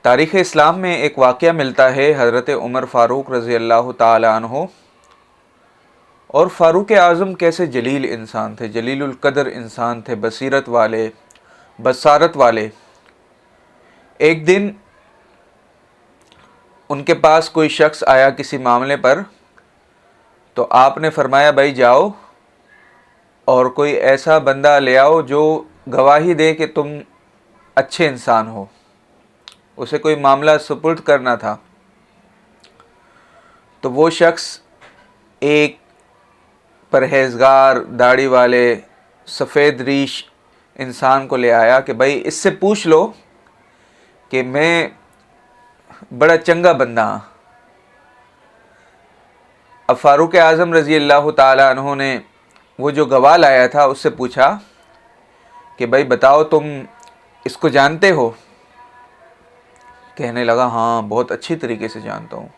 تاریخ اسلام میں ایک واقعہ ملتا ہے حضرت عمر فاروق رضی اللہ تعالی عنہ، اور فاروق اعظم کیسے جلیل انسان تھے، جلیل القدر انسان تھے، بصیرت والے، بصارت والے۔ ایک دن ان کے پاس کوئی شخص آیا کسی معاملے پر، تو آپ نے فرمایا بھائی جاؤ اور کوئی ایسا بندہ لے آؤ جو گواہی دے کہ تم اچھے انسان ہو۔ اسے کوئی معاملہ سپرد کرنا تھا، تو وہ شخص ایک پرہیزگار، داڑھی والے، سفید ریش انسان کو لے آیا کہ بھائی اس سے پوچھ لو کہ میں بڑا چنگا بندہ ہاں۔ اب فاروق اعظم رضی اللہ تعالی عنہ نے وہ جو گواہ لایا تھا اس سے پوچھا کہ بھائی بتاؤ تم اس کو جانتے ہو؟ کہنے لگا ہاں بہت اچھی طریقے سے جانتا ہوں،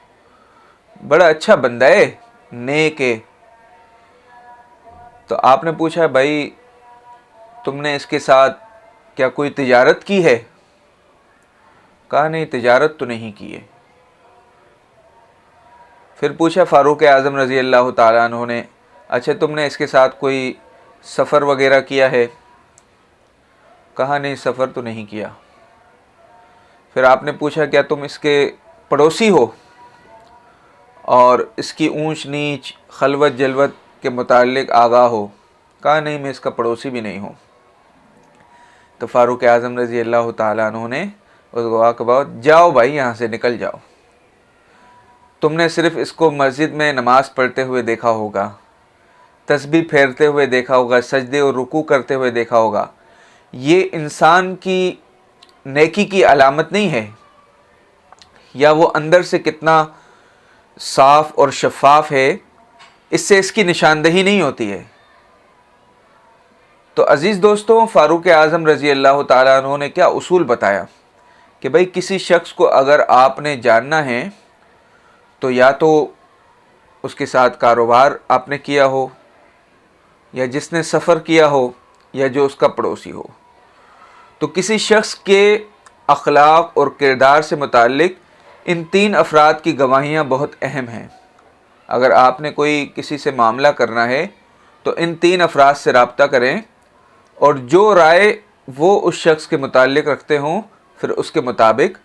بڑا اچھا بندہ ہے، نیک ہے۔ تو آپ نے پوچھا بھائی تم نے اس کے ساتھ کیا کوئی تجارت کی ہے؟ کہا نہیں تجارت تو نہیں کی ہے۔ پھر پوچھا فاروق اعظم رضی اللہ تعالیٰ عنہ نے اچھا تم نے اس کے ساتھ کوئی سفر وغیرہ کیا ہے؟ کہا نہیں سفر تو نہیں کیا۔ پھر آپ نے پوچھا کیا تم اس کے پڑوسی ہو اور اس کی اونچ نیچ، خلوت جلوت کے متعلق آگاہ ہو؟ کہا نہیں میں اس کا پڑوسی بھی نہیں ہوں۔ تو فاروق اعظم رضی اللہ تعالیٰ عنہ نے اس گواہ کے بعد جاؤ بھائی یہاں سے نکل جاؤ، تم نے صرف اس کو مسجد میں نماز پڑھتے ہوئے دیکھا ہوگا، تسبیح پھیرتے ہوئے دیکھا ہوگا، سجدے اور رکوع کرتے ہوئے دیکھا ہوگا، یہ انسان کی نیکی کی علامت نہیں ہے، یا وہ اندر سے کتنا صاف اور شفاف ہے اس سے اس کی نشاندہی نہیں ہوتی ہے۔ تو عزیز دوستوں، فاروق اعظم رضی اللہ تعالیٰ عنہ نے کیا اصول بتایا کہ بھائی کسی شخص کو اگر آپ نے جاننا ہے تو یا تو اس کے ساتھ کاروبار آپ نے کیا ہو، یا جس نے سفر کیا ہو، یا جو اس کا پڑوسی ہو۔ تو کسی شخص کے اخلاق اور کردار سے متعلق ان تین افراد کی گواہیاں بہت اہم ہیں۔ اگر آپ نے کوئی کسی سے معاملہ کرنا ہے تو ان تین افراد سے رابطہ کریں، اور جو رائے وہ اس شخص کے متعلق رکھتے ہوں پھر اس کے مطابق